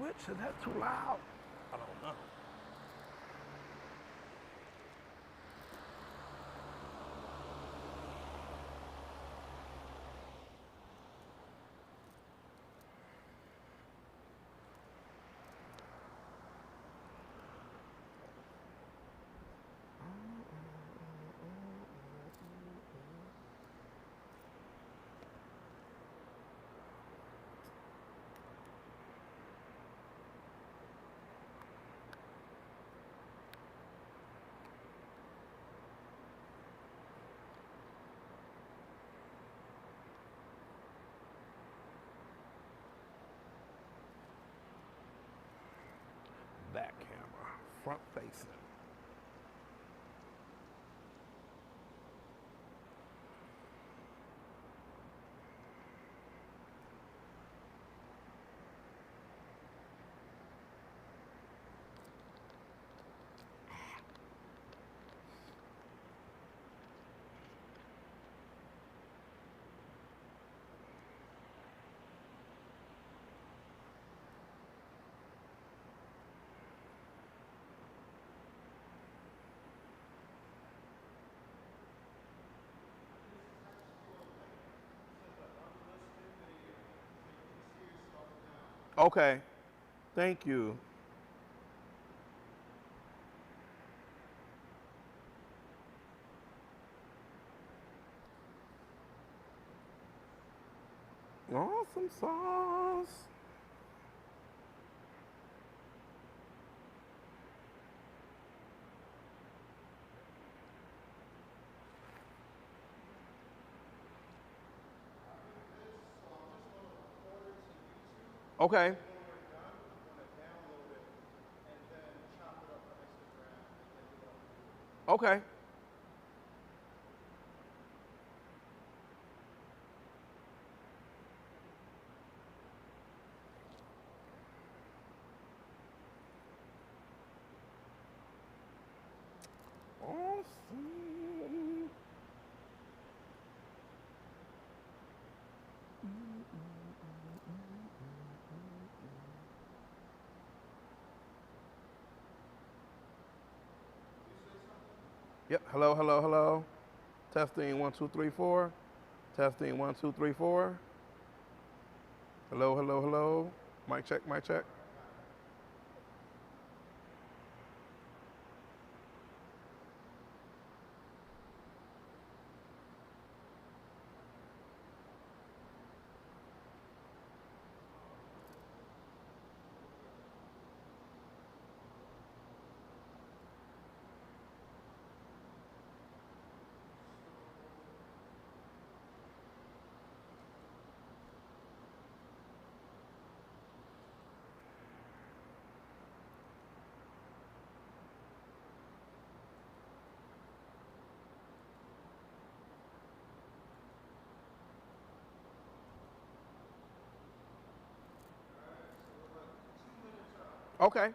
switch? Is that too loud? I don't know. Back camera, front facing. Okay, thank you. Awesome sauce. Okay. Okay. Awesome. Yep. Hello, hello, hello. Testing 1 2 3 4. Testing 1 2 3 4. Hello, hello, hello. Mic check, mic check. Okay.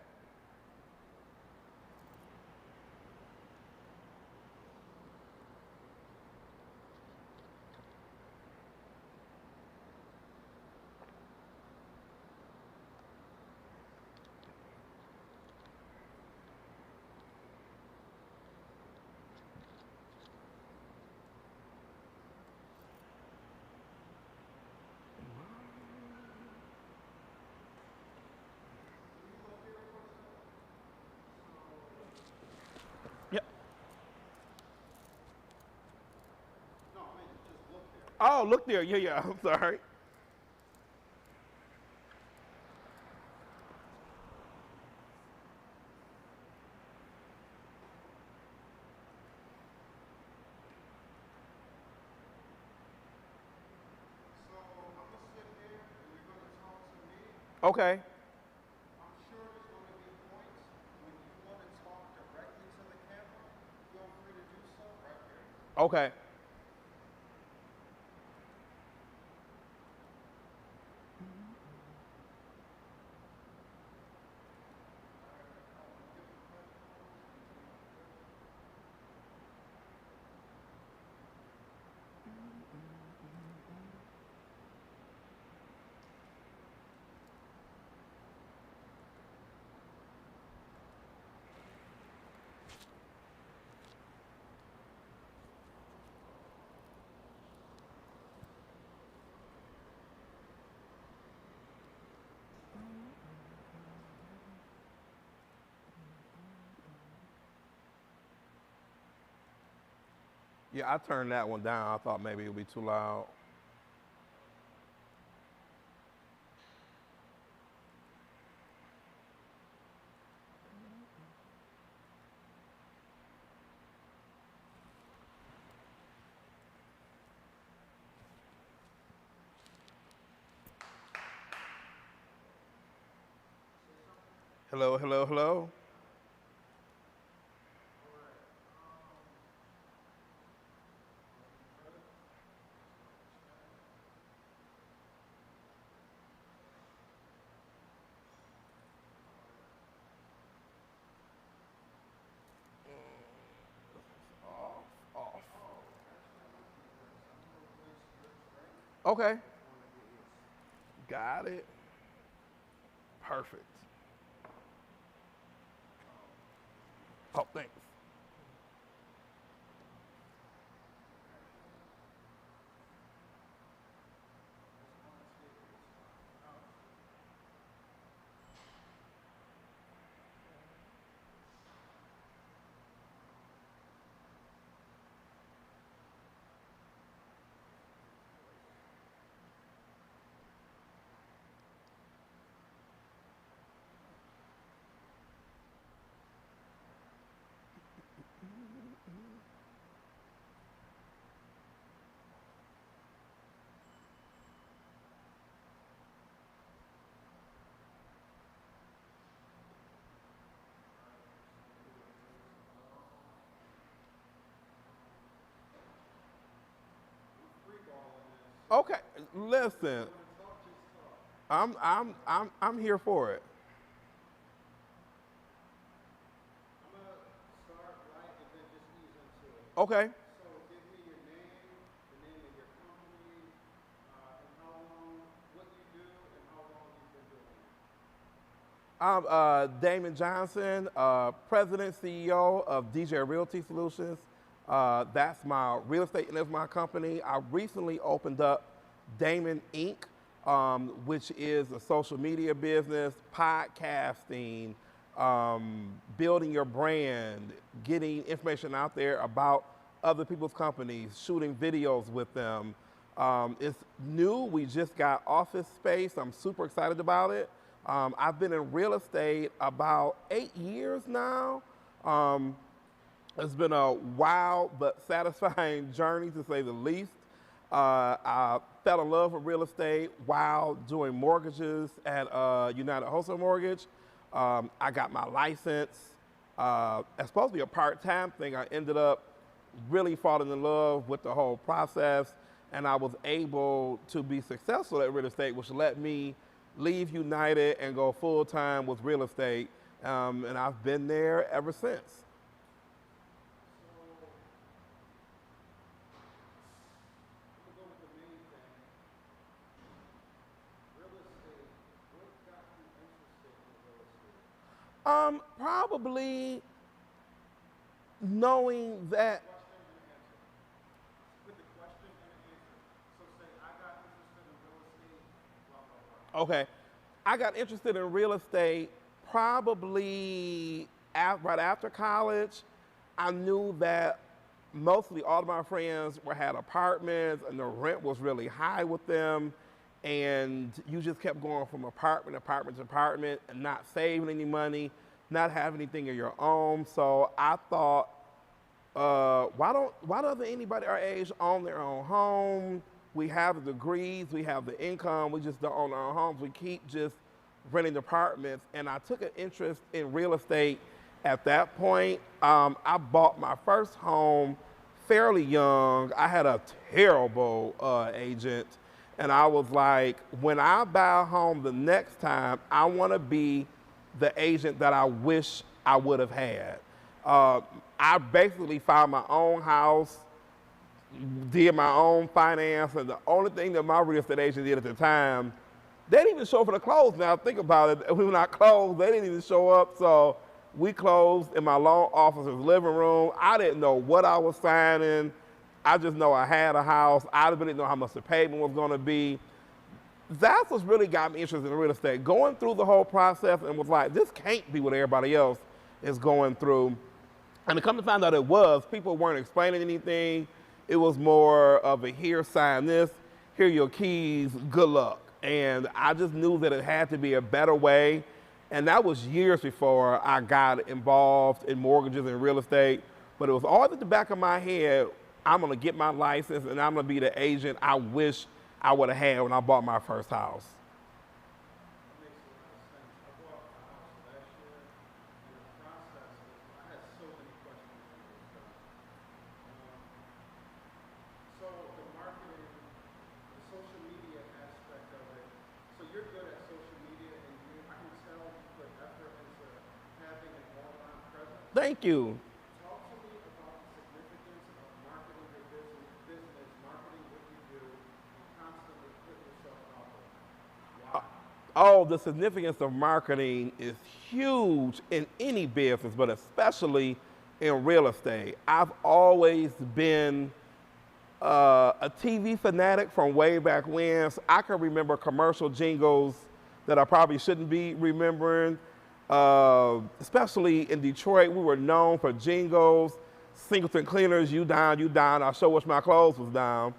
Yep. Oh, look there. Yeah, yeah. I'm sorry. Okay. Okay. Yeah, I turned that one down. I thought maybe it would be too loud. Hello, hello, hello. Off. Okay. Got it. Perfect. Oh, thanks. Okay, listen. I'm here for it. Okay. I'm Damon Johnson, President, CEO of DJ Realty Solutions. That's my real estate and that's my company. I recently opened up Damon Inc., which is a social media business, podcasting, building your brand, getting information out there about other people's companies, shooting videos with them. It's new. We just got office space. I'm super excited about it. I've been in real estate about 8 years now. Um, it's been a wild but satisfying journey to say the least. I fell in love with real estate while doing mortgages at United Wholesale Mortgage. I got my license. It's supposed to be a part-time thing. I ended up really falling in love with the whole process, and I was able to be successful at real estate, which let me leave United and go full-time with real estate, and I've been there ever since. Probably knowing that. Okay, I got interested in real estate probably right after college. I knew that mostly all of my friends had apartments and the rent was really high with them. And you just kept going from apartment to apartment to apartment and not saving any money, not having anything of your own. So I thought, why doesn't anybody our age own their own home? We have the degrees, we have the income, we just don't own our own homes. We keep just renting apartments. And I took an interest in real estate at that point. I bought my first home fairly young. I had a terrible agent. And I was like, when I buy a home the next time, I want to be the agent that I wish I would have had. I basically found my own house, did my own finance, and the only thing that my real estate agent did at the time, they didn't even show up for the close. Now think about it, we were not closed, they didn't even show up, so we closed in my loan officer's living room. I didn't know what I was signing. I just know I had a house. I didn't know how much the payment was gonna be. That's what really got me interested in real estate. Going through the whole process and was like, this can't be what everybody else is going through. And to come to find out it was, people weren't explaining anything. It was more of a here, sign this, here are your keys, good luck. And I just knew that it had to be a better way. And that was years before I got involved in mortgages and real estate. But it was always at the back of my head, I'm gonna get my license and I'm gonna be the agent I wish I would have had when I bought my first house. Thank you. Talk to me about the significance of marketing your business, marketing what you do, and constantly putting yourself out there. Why? Oh, the significance of marketing is huge in any business, but especially in real estate. I've always been a TV fanatic from way back when. So I can remember commercial jingles that I probably shouldn't be remembering. Especially in Detroit, we were known for jingles, Singleton Cleaners, you down, I sure wish my clothes was down.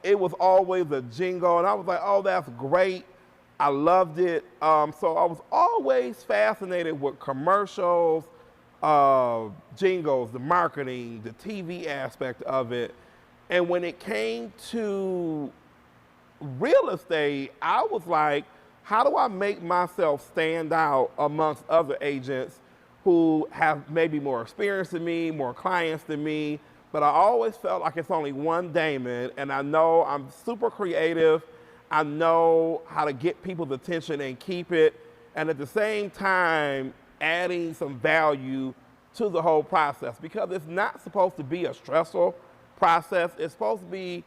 It was always a jingle, and I was like, oh, that's great. I loved it. So I was always fascinated with commercials, jingles, the marketing, the TV aspect of it. And when it came to real estate, I was like, how do I make myself stand out amongst other agents who have maybe more experience than me, more clients than me? But I always felt like it's only one Damon, and I know I'm super creative. I know how to get people's attention and keep it, and at the same time, adding some value to the whole process, because it's not supposed to be a stressful process. It's supposed to be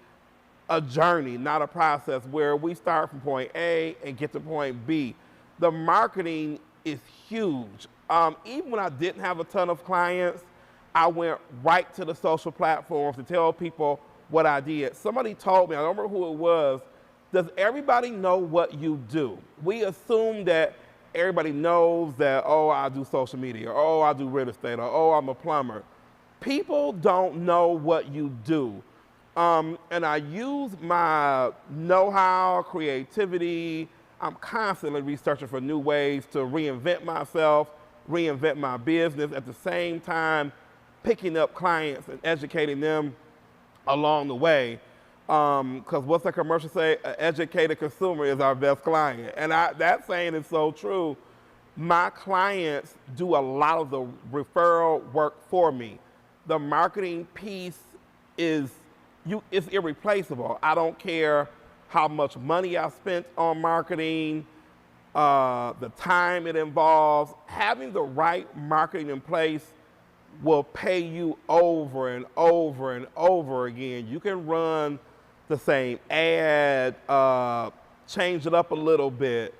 a journey, not a process where we start from point A and get to point B. The marketing is huge. Even when I didn't have a ton of clients, I went right to the social platforms to tell people what I did. Somebody told me, I don't remember who it was, does everybody know what you do? We assume that everybody knows that, oh, I do social media, or oh, I do real estate, or oh, I'm a plumber. People don't know what you do. And I use my know-how, creativity. I'm constantly researching for new ways to reinvent myself, reinvent my business, at the same time picking up clients and educating them along the way. Because what's the commercial say? An educated consumer is our best client. And that saying is so true. My clients do a lot of the referral work for me. The marketing piece is it's irreplaceable. I don't care how much money I spent on marketing, the time it involves. Having the right marketing in place will pay you over and over and over again. You can run the same ad, change it up a little bit,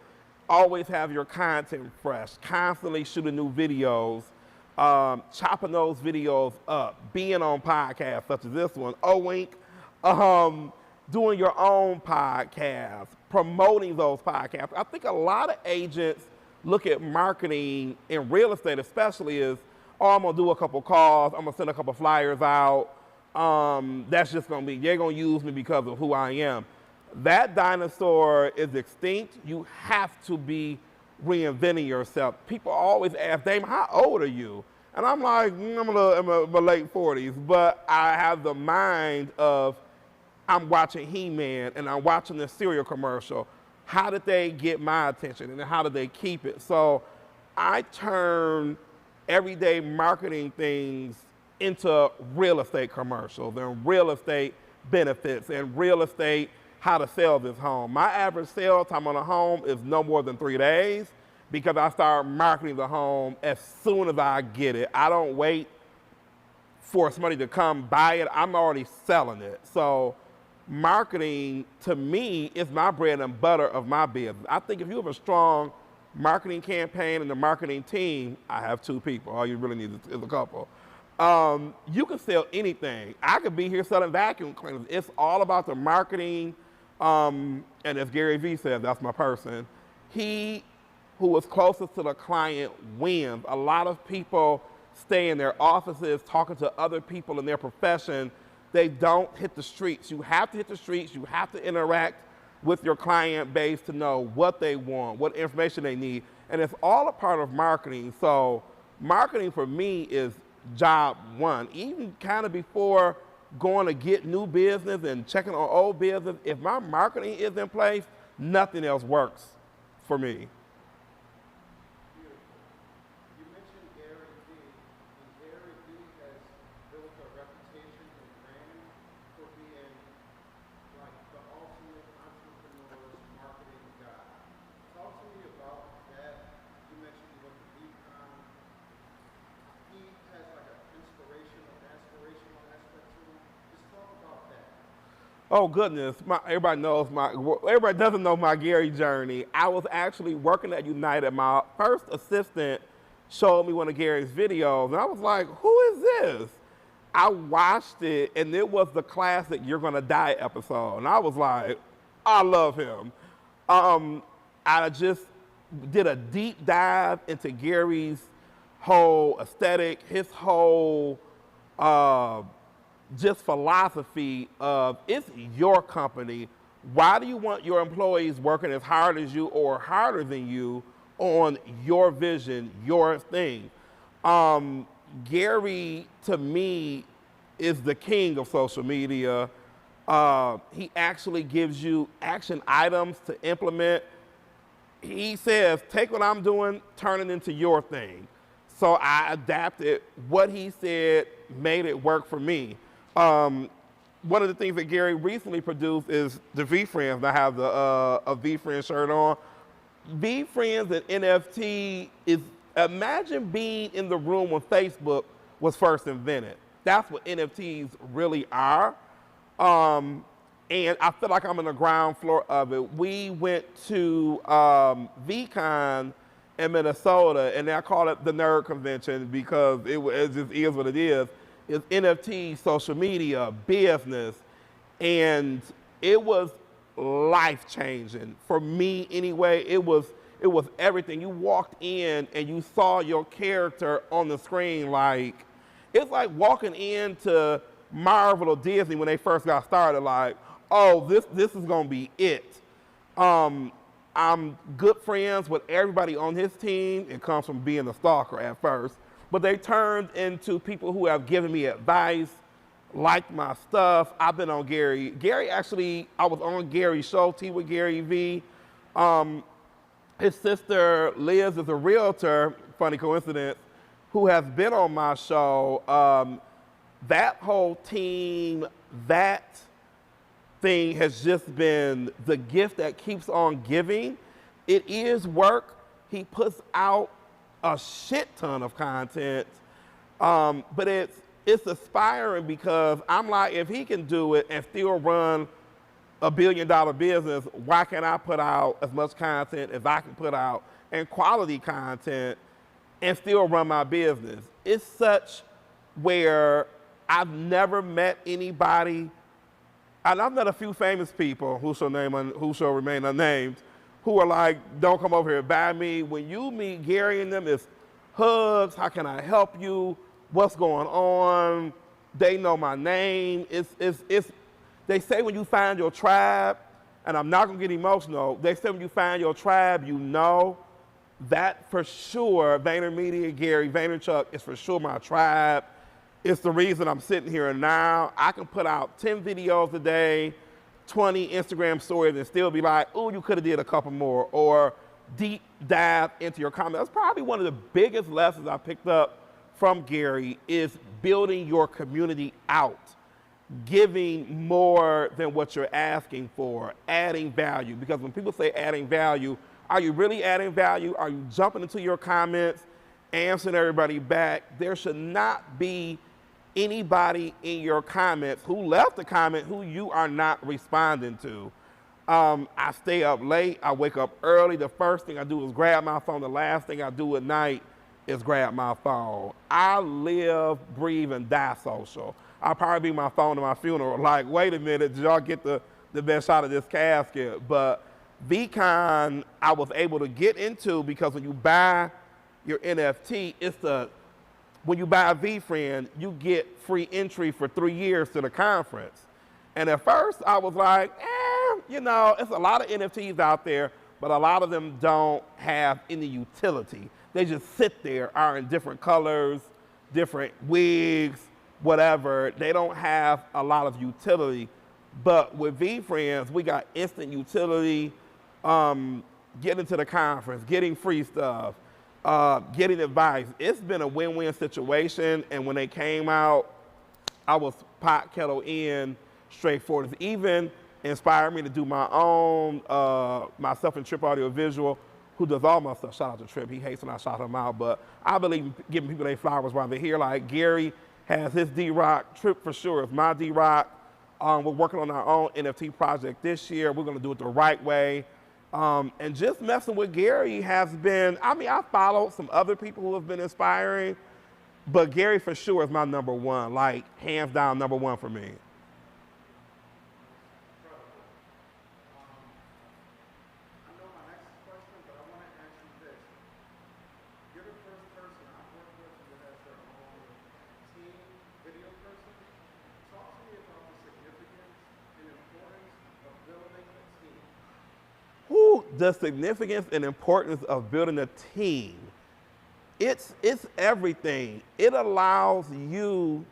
always have your content fresh, constantly shooting new videos, chopping those videos up, being on podcasts such as this one, Wink, doing your own podcast, promoting those podcasts. I think a lot of agents look at marketing in real estate especially as, oh, I'm gonna do a couple calls, I'm gonna send a couple flyers out, that's just gonna be, they're gonna use me because of who I am. That dinosaur is extinct. You have to be reinventing yourself. People always ask, Damon, how old are you? And I'm like, I'm in my late 40s, but I have the mind of, I'm watching He-Man and I'm watching the cereal commercial. How did they get my attention and how did they keep it? So I turn everyday marketing things into real estate commercials and real estate benefits and real estate how to sell this home. My average sale time on a home is no more than 3 days because I start marketing the home as soon as I get it. I don't wait for somebody to come buy it. I'm already selling it. So marketing, to me, is my bread and butter of my business. I think if you have a strong marketing campaign and a marketing team, I have 2 people. All you really need is a couple. You can sell anything. I could be here selling vacuum cleaners. It's all about the marketing. And as Gary Vee said, that's my person. He who is closest to the client wins. A lot of people stay in their offices talking to other people in their profession they don't hit the streets. You have to hit the streets. You have to interact with your client base to know what they want, what information they need. And it's all a part of marketing. So marketing for me is job one. Even kind of before going to get new business and checking on old business, if my marketing is in place, nothing else works for me. You mentioned Gary Vee, and Gary Vee has built a reputation and brand for being like the ultimate entrepreneur's marketing guy. Talk to me about that. You mentioned he went to VCon. He has like an inspirational, aspirational aspect to him. Just talk about that. Oh goodness, everybody doesn't know my Gary journey. I was actually working at United. My first assistant showed me one of Gary's videos, and I was like, who is this? I watched it, and it was the classic You're Gonna Die episode. And I was like, I love him. I just did a deep dive into Gary's whole aesthetic, his whole just philosophy of it's your company. Why do you want your employees working as hard as you or harder than you on your vision, your thing? Gary, to me, is the king of social media. He actually gives you action items to implement. He says, take what I'm doing, turn it into your thing. So I adapted what he said, made it work for me. One of the things that Gary recently produced is the V-Friends. I have a V-Friend shirt on. V-Friends and NFT is, imagine being in the room when Facebook was first invented. That's what NFTs really are. And I feel like I'm on the ground floor of it. We went to VCon in Minnesota, and I call it the nerd convention because it just is what it is. It's NFT, social media, business, and it was life-changing. For me anyway, it was everything. You walked in and you saw your character on the screen. Like, it's like walking into Marvel or Disney when they first got started, like, oh, this is gonna be it. I'm good friends with everybody on his team. It comes from being a stalker at first, but they turned into people who have given me advice, liked my stuff. I've been on Gary. Actually, I was on Gary's show, Tea with Gary Vee. His sister Liz is a realtor, funny coincidence, who has been on my show. That whole team, that thing has just been the gift that keeps on giving. It is work. He puts out a shit ton of content, but it's aspiring because I'm like, if he can do it and still run $1 billion business, why can't I put out as much content as I can put out and quality content and still run my business? It's such where I've never met anybody, and I've met a few famous people who shall remain unnamed, who are like, don't come over here and buy me. When you meet Gary and them, it's hugs, how can I help you, what's going on, they know my name. They say when you find your tribe, and I'm not gonna get emotional, they say when you find your tribe, you know. That for sure, VaynerMedia, Gary Vaynerchuk is for sure my tribe. It's the reason I'm sitting here now. I can put out 10 videos a day, 20 Instagram stories and still be like, oh, you could have did a couple more, or deep dive into your comments. That's probably one of the biggest lessons I picked up from Gary is building your community out, giving more than what you're asking for, adding value. Because when people say adding value, are you really adding value? Are you jumping into your comments, answering everybody back? There should not be anybody in your comments who left a comment who you are not responding to. I stay up late, I wake up early. The first thing I do is grab my phone. The last thing I do at night is grab my phone. I live, breathe, and die social. I'll probably be my phone at my funeral. Like, wait a minute, did y'all get the best shot of this casket? But VCon, I was able to get into because when you buy your NFT, it's the when you buy a V-Friend, you get free entry for 3 years to the conference. And at first, I was like, you know, it's a lot of NFTs out there, but a lot of them don't have any utility. They just sit there, are in different colors, different wigs, whatever. They don't have a lot of utility. But with V-Friends, we got instant utility, getting to the conference, getting free stuff, getting advice. It's been a win-win situation, and when they came out, I was pot kettle in, straightforward. It's even inspired me to do my own, myself and Trip Audio Visual, who does all my stuff. Shout out to Trip. He hates when I shout him out, but I believe in giving people their flowers while they're here. Like Gary has his D-Rock. Trip for sure is my D-Rock. We're working on our own NFT project this year. We're going to do it the right way. And just messing with Gary has been, I mean, I followed some other people who have been inspiring, but Gary for sure is my number one, like hands down number one for me. I know my next question, but I want to ask you this. You're the first person I've worked with who has their own team video person. Talk to me about the significance and importance of building a team. The significance and importance of building a team. It's everything. It allows you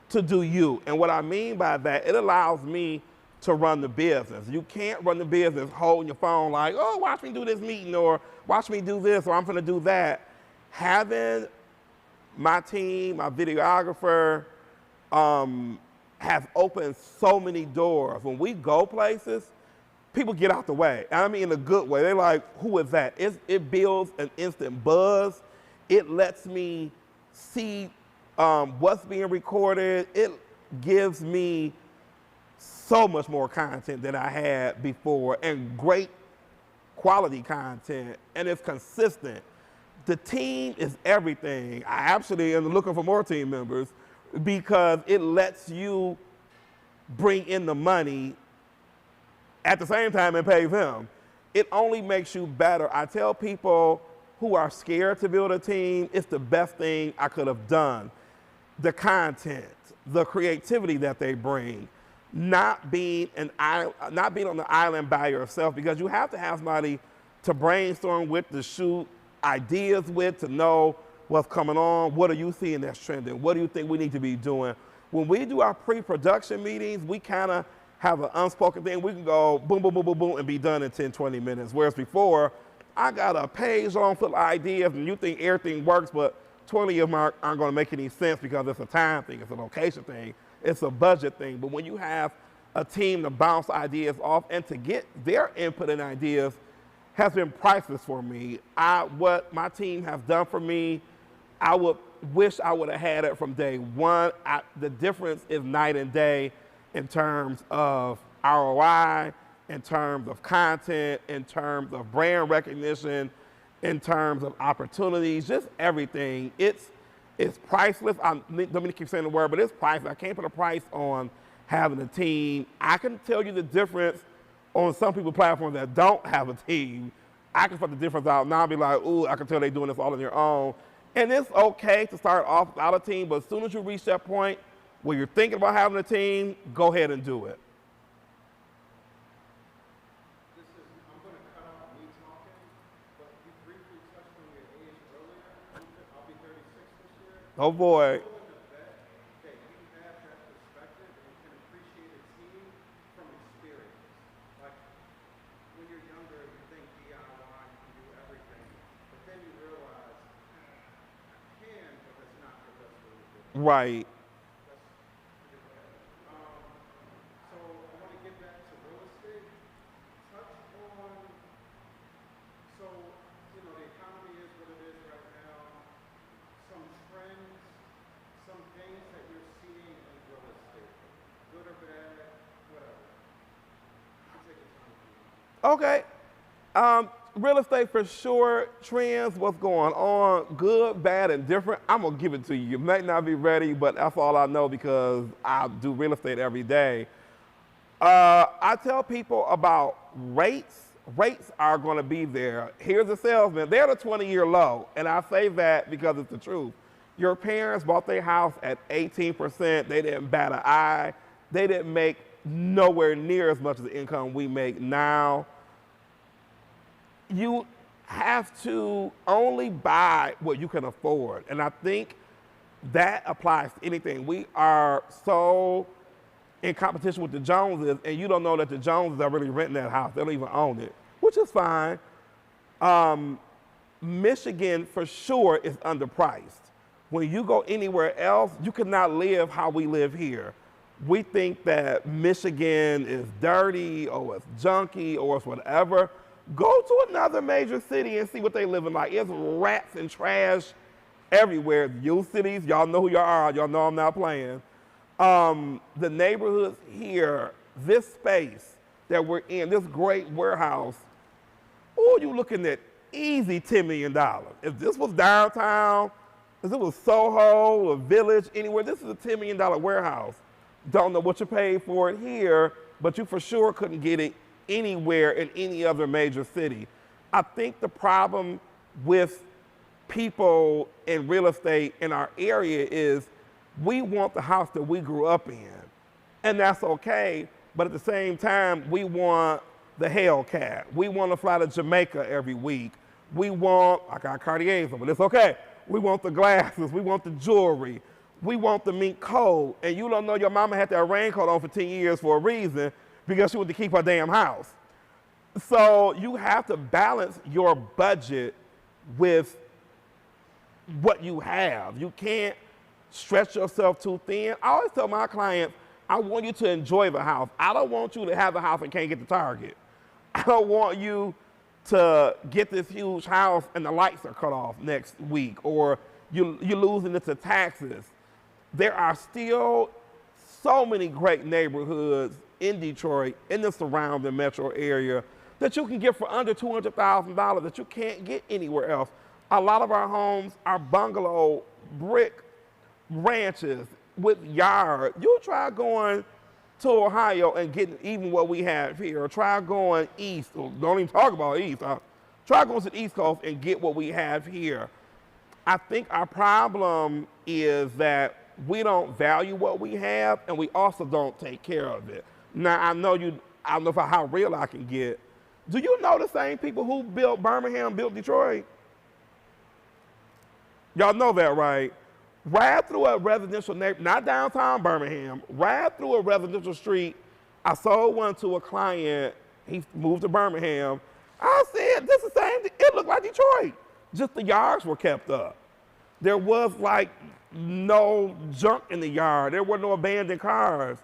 to do you. And what I mean by that, it allows me to run the business. You can't run the business holding your phone like, oh, watch me do this meeting, or watch me do this, or I'm gonna do that. Having my team, my videographer, has opened so many doors. When we go places, people get out the way. And I mean in a good way. They're like, who is that? It builds an instant buzz. It lets me see what's being recorded. It gives me so much more content than I had before, and great quality content, and it's consistent. The team is everything. I actually am looking for more team members because it lets you bring in the money at the same time and pay them. It only makes you better. I tell people who are scared to build a team, it's the best thing I could have done. The content, the creativity that they bring, not being on the island by yourself, because you have to have somebody to brainstorm with, to shoot ideas with, to know what's coming on. What are you seeing that's trending? What do you think we need to be doing? When we do our pre-production meetings, we kind of have an unspoken thing. We can go boom, boom, boom, boom, boom, and be done in 10, 20 minutes. Whereas before, I got a page long full of ideas, and you think everything works, but 20 of them aren't going to make any sense because it's a time thing, it's a location thing, it's a budget thing. But when you have a team to bounce ideas off and to get their input and ideas has been priceless for me. What my team has done for me, I would wish I would have had it from day one. The difference is night and day in terms of ROI, in terms of content, in terms of brand recognition, in terms of opportunities, just everything. It's priceless. Let me keep saying the word, but it's priceless. I can't put a price on having a team. I can tell you the difference on some people's platforms that don't have a team. I can put the difference out now and be like, ooh, I can tell they're doing this all on their own. And it's okay to start off without a team, but as soon as you reach that point where you're thinking about having a team, go ahead and do it. I'm going to cut out me talking, but you briefly touched on your age earlier. I'll be 36 this year. Oh boy. I'm willing to bet that you have that perspective and can appreciate a team from experience. Like, when you're younger, you think DIY, you can do everything, but then you realize, I can, but that's not the best way to do it. Right. So I want to get back to real estate. Touch on, so, you know, the economy is what it is right now. Some trends, some things that you're seeing in real estate, good or bad, whatever. You can take your time. Okay. Real estate for sure, trends, what's going on, good, bad, and different. I'm going to give it to you. You may not be ready, but that's all I know because I do real estate every day. I tell people about rates. Rates are going to be there. Here's a salesman. They're the 20-year low, and I say that because it's the truth. Your parents bought their house at 18%. They didn't bat an eye. They didn't make nowhere near as much as the income we make now. You have to only buy what you can afford. And I think that applies to anything. We are so in competition with the Joneses, and you don't know that the Joneses are really renting that house. They don't even own it, which is fine. Michigan, for sure, is underpriced. When you go anywhere else, you cannot live how we live here. We think that Michigan is dirty or it's junky or it's whatever. Go to another major city and see what they living like. It's rats and trash everywhere. You cities, y'all know who y'all are. Y'all know I'm not playing. The neighborhoods here, this space that we're in, this great warehouse, oh, you looking at easy $10 million. If this was downtown, if it was Soho or Village, anywhere, this is a $10 million warehouse. Don't know what you paid for it here, but you for sure couldn't get it anywhere in any other major city. I think the problem with people in real estate in our area is we want the house that we grew up in, and that's okay, but at the same time, we want the Hellcat. We want to fly to Jamaica every week. We want, I got Cartiers, but it's okay. We want the glasses, we want the jewelry, we want the mink coat, and you don't know your mama had that raincoat on for 10 years for a reason because she wanted to keep her damn house. So you have to balance your budget with what you have. You can't stretch yourself too thin. I always tell my clients, I want you to enjoy the house. I don't want you to have the house and can't get to Target. I don't want you to get this huge house and the lights are cut off next week, or you're losing it to taxes. There are still so many great neighborhoods in Detroit, in the surrounding metro area, that you can get for under $200,000 that you can't get anywhere else. A lot of our homes are bungalow brick ranches with yard. You try going to Ohio and getting even what we have here, or try going east, or don't even talk about east. Try going to the East Coast and get what we have here. I think our problem is that we don't value what we have, and we also don't take care of it. Now, I don't know how real I can get. Do you know the same people who built Birmingham, built Detroit? Y'all know that, right? Ride through a residential neighborhood, not downtown Birmingham, ride through a residential street. I sold one to a client. He moved to Birmingham. I said, this is the same thing. It looked like Detroit. Just the yards were kept up. There was like no junk in the yard. There were no abandoned cars.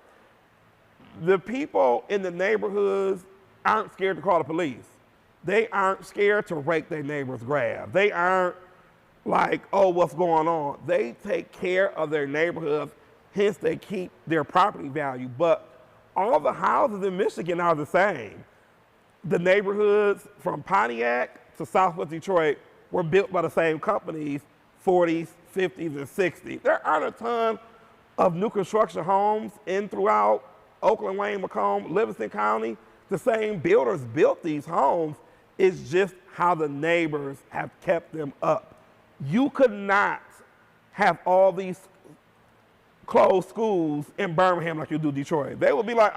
The people in the neighborhoods aren't scared to call the police. They aren't scared to rake their neighbor's grass. They aren't like, oh, what's going on? They take care of their neighborhoods, hence they keep their property value. But all the houses in Michigan are the same. The neighborhoods from Pontiac to Southwest Detroit were built by the same companies, 40s, 50s, and 60s. There aren't a ton of new construction homes in throughout Oakland, Wayne, Macomb, Livingston County. The same builders built these homes. It's just how the neighbors have kept them up. You could not have all these closed schools in Birmingham like you do Detroit. They would be like,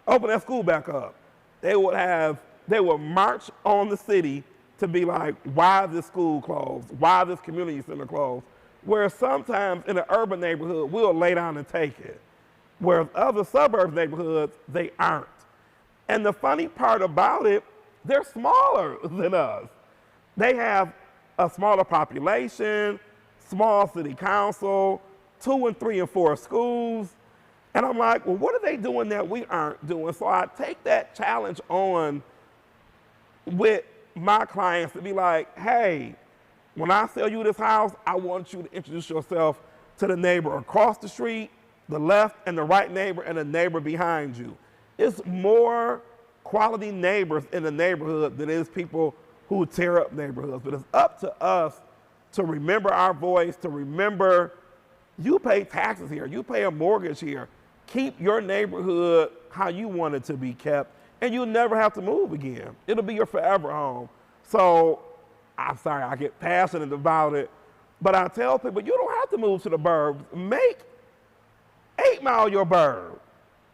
open that school back up. They would march on the city to be like, why is this school closed? Why is this community center closed? Where sometimes in an urban neighborhood, we'll lay down and take it. Whereas other suburb neighborhoods, they aren't. And the funny part about it, they're smaller than us. They have a smaller population, small city council, 2 and 3 and 4 schools. And I'm like, well, what are they doing that we aren't doing? So I take that challenge on with my clients to be like, hey, when I sell you this house, I want you to introduce yourself to the neighbor across the street, the left and the right neighbor, and the neighbor behind you. It's more quality neighbors in the neighborhood than it is people who tear up neighborhoods. But it's up to us to remember our voice, to remember you pay taxes here, you pay a mortgage here. Keep your neighborhood how you want it to be kept, and you'll never have to move again. It'll be your forever home. So I'm sorry, I get passionate about it, But I tell people, you don't have to move to the burbs. Make 8 Mile your burb.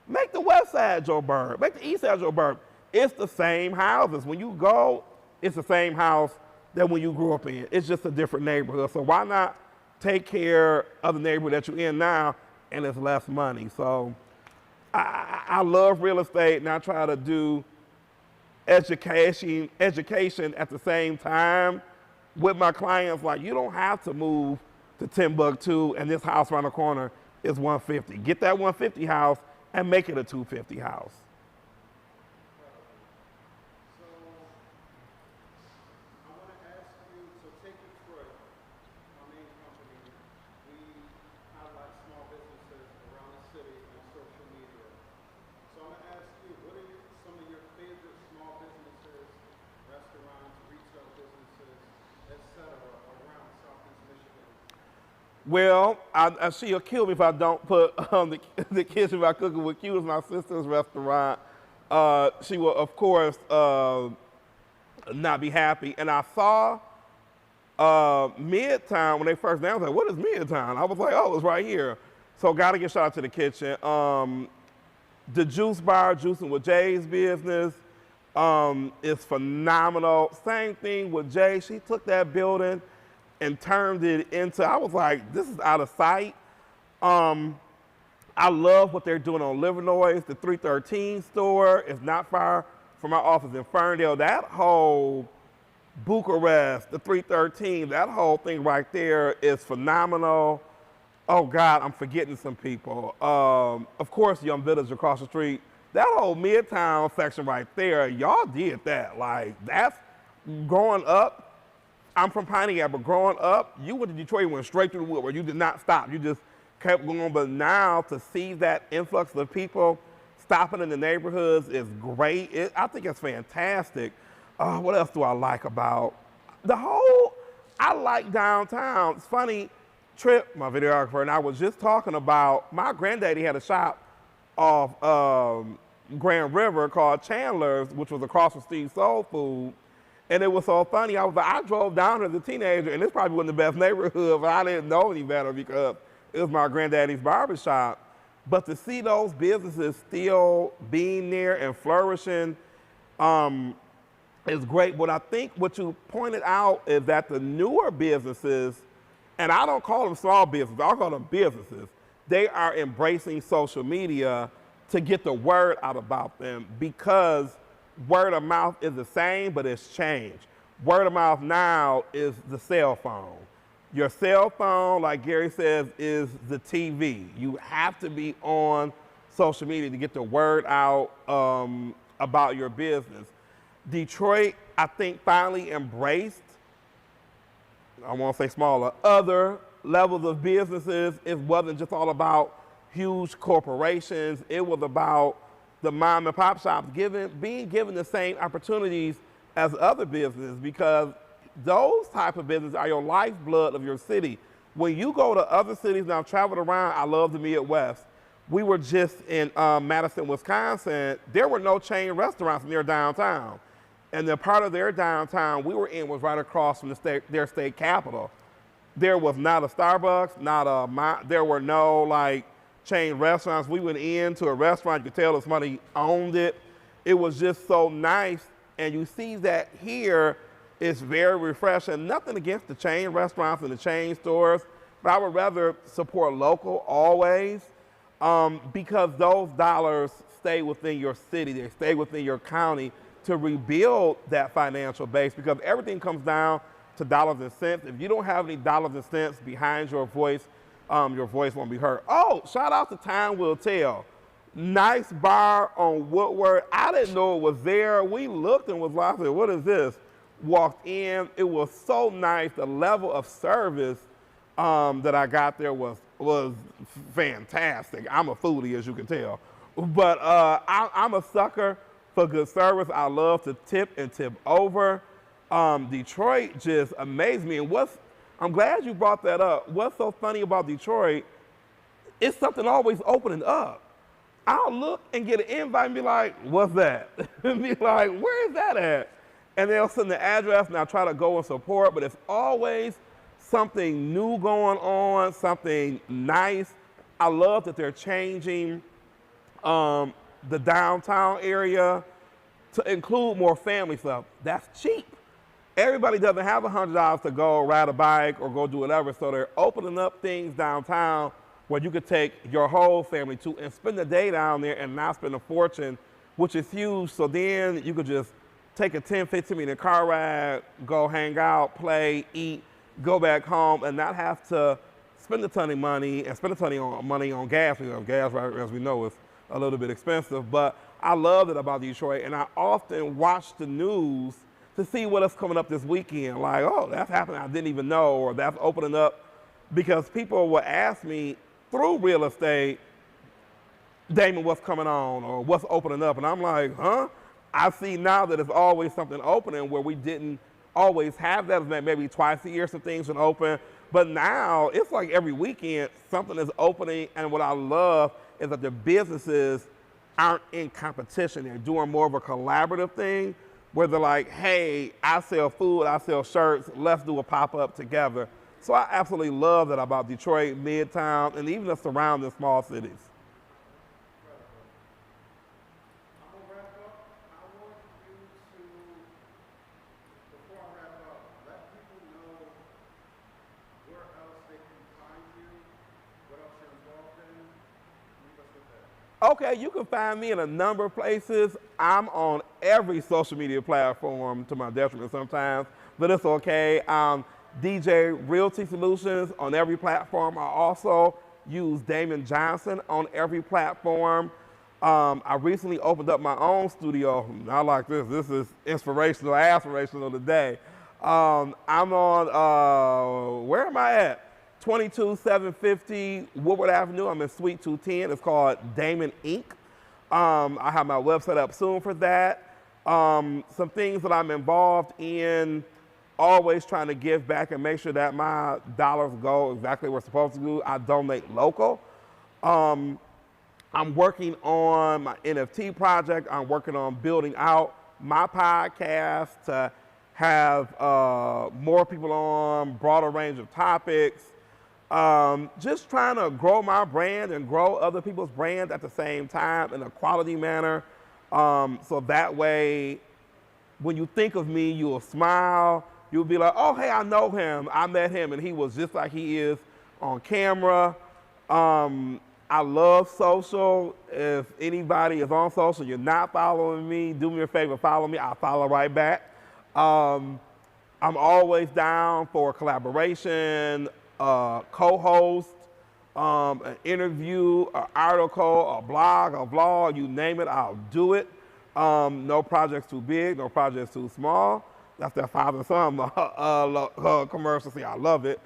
Make the west side your burb. Make the east side your burb. It's the same houses. When you go, it's the same house that when you grew up in. It's just a different neighborhood. So why not take care of the neighborhood that you're in now, and it's less money. So I love real estate, and I try to do education at the same time with my clients. Like, you don't have to move to Timbuktu, and this house around the corner is 150. Get that 150 house and make it a 250 house. So I want to ask you, so Take Detroit, our main company, we highlight small businesses around the city on social media. So I'm going to ask you, what are some of your favorite small businesses, restaurants, retail businesses, etc., around Southeast Michigan? Well, she'll kill me if I don't put the Kitchen by Cooking with Q as my sister's restaurant. She will, of course, not be happy. And I saw Midtown when they first announced, like, what is Midtown? I was like, oh, it's right here. So got to give shout out to the kitchen. The juice bar, Juicing with Jay's business, is phenomenal. Same thing with Jay. She took that building and turned it into, I was like, this is out of sight. I love what they're doing on Livernois. The 313 store is not far from my office in Ferndale. That whole Bucharest, the 313, that whole thing right there is phenomenal. Oh God, I'm forgetting some people. Of course, Young Village across the street. That whole Midtown section right there, y'all did that. Like, that's growing up. I'm from Piney Gap, but growing up, you went to Detroit, you went straight through the wood where you did not stop. You just kept going. But now to see that influx of people stopping in the neighborhoods is great. I think it's fantastic. What else do I like about I like downtown. It's funny, Trip, my videographer, and I was just talking about, my granddaddy had a shop off Grand River called Chandler's, which was across from Steve's Soul Food. And it was so funny. I drove down here as a teenager, and this probably wasn't the best neighborhood, but I didn't know any better because it was my granddaddy's barbershop. But to see those businesses still being there and flourishing is great. But I think what you pointed out is that the newer businesses, and I don't call them small businesses, I call them businesses, they are embracing social media to get the word out about them, because word of mouth is the same, but it's changed. Word of mouth now is the cell phone. Your cell phone, like Gary says, is the TV. You have to be on social media to get the word out about your business. Detroit, I think, finally embraced, I won't say smaller, other levels of businesses. It wasn't just all about huge corporations. It was about the mom and pop shops being given the same opportunities as other businesses, because those type of businesses are your lifeblood of your city. When you go to other cities, and I've traveled around, I love the Midwest. We were just in Madison, Wisconsin. There were no chain restaurants near downtown. And the part of their downtown we were in was right across from their state capital. There was not a Starbucks, there were no like chain restaurants. We went into a restaurant, you could tell somebody owned it. It was just so nice. And you see that here, it's very refreshing. Nothing against the chain restaurants and the chain stores, but I would rather support local always, because those dollars stay within your city, they stay within your county to rebuild that financial base, because everything comes down to dollars and cents. If you don't have any dollars and cents behind your voice won't be heard. Oh, shout out to Time Will Tell. Nice bar on Woodward. I didn't know it was there. We looked and was like, what is this? Walked in, it was so nice. The level of service that I got there was fantastic. I'm a foodie, as you can tell. But I'm a sucker for good service. I love to tip and tip over. Detroit just amazed me. And I'm glad you brought that up. What's so funny about Detroit, it's something always opening up. I'll look and get an invite and be like, what's that? And be like, where is that at? And they'll send the address, and I'll try to go and support, but it's always something new going on, something nice. I love that they're changing the downtown area to include more family stuff. That's cheap. Everybody doesn't have $100 to go ride a bike or go do whatever, so they're opening up things downtown where you could take your whole family to and spend the day down there and not spend a fortune, which is huge. So then you could just take a 10, 15-minute car ride, go hang out, play, eat, go back home, and not have to spend a ton of money and spend a ton of money on gas. Because gas, right, as we know, is a little bit expensive. But I love it about Detroit, and I often watch the news to see what is coming up this weekend. Like, oh, that's happening, I didn't even know, or that's opening up. Because people will ask me through real estate, Damon, what's coming on, or what's opening up? And I'm like, huh? I see now that it's always something opening where we didn't always have that event, maybe twice a year some things would open. But now it's like every weekend something is opening, and what I love is that the businesses aren't in competition. They're doing more of a collaborative thing where they're like, hey, I sell food, I sell shirts, let's do a pop-up together. So I absolutely love that about Detroit, Midtown, and even the surrounding small cities. I'm gonna wrap up. I want you to, before I wrap up, let people know where else they can find you, what else you're involved in. Leave us with that. Okay, you can find me in a number of places. I'm on every social media platform, to my detriment sometimes, but it's okay. DJ Realty Solutions on every platform. I also use Damon Johnson on every platform. I recently opened up my own studio. Not like this. This is inspirational, aspirational today. I'm on, where am I at? 22750 Woodward Avenue. I'm in Suite 210. It's called Damon Inc. I have my website up soon for that. Some things that I'm involved in, always trying to give back and make sure that my dollars go exactly where it's supposed to go. I donate local. I'm working on my NFT project. I'm working on building out my podcast to have more people on, broader range of topics. Just trying to grow my brand and grow other people's brands at the same time in a quality manner. So that way, when you think of me, you'll smile. You'll be like, oh, hey, I know him. I met him, and he was just like he is on camera. I love social. If anybody is on social, you're not following me, do me a favor, follow me. I'll follow right back. I'm always down for collaboration, co-host, an interview, an article, a blog, a vlog, you name it, I'll do it. No project's too big, no project's too small. That's that Father and Son commercial. See, I love it.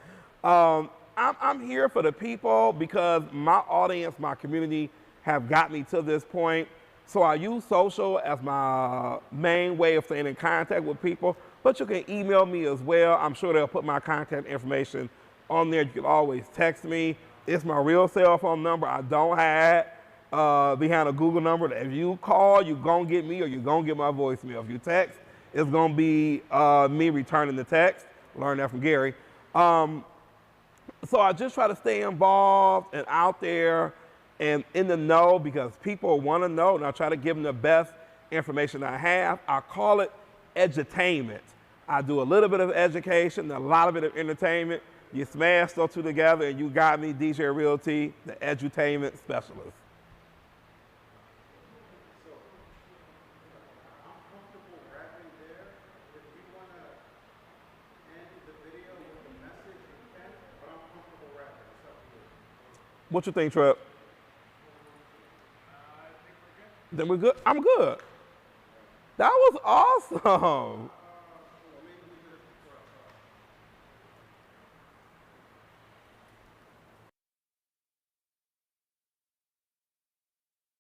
I'm here for the people because my audience, my community have got me to this point. So I use social as my main way of staying in contact with people, but you can email me as well. I'm sure they'll put my contact information on there. You can always text me. It's my real cell phone number. I don't have behind a Google number. If you call, you're going to get me or you're going to get my voicemail. If you text, it's going to be me returning the text. Learned that from Gary. So I just try to stay involved and out there and in the know because people want to know, and I try to give them the best information I have. I call it edutainment. I do a little bit of education, a lot of it of entertainment. You smash those two together and you got me, DJ Realty, the edutainment specialist. So, I'm comfortable wrapping there. If you want to end the video with a message, you can, but I'm comfortable wrapping. It's up to you. What you think, Trip? Then we're good. I'm good. That was awesome.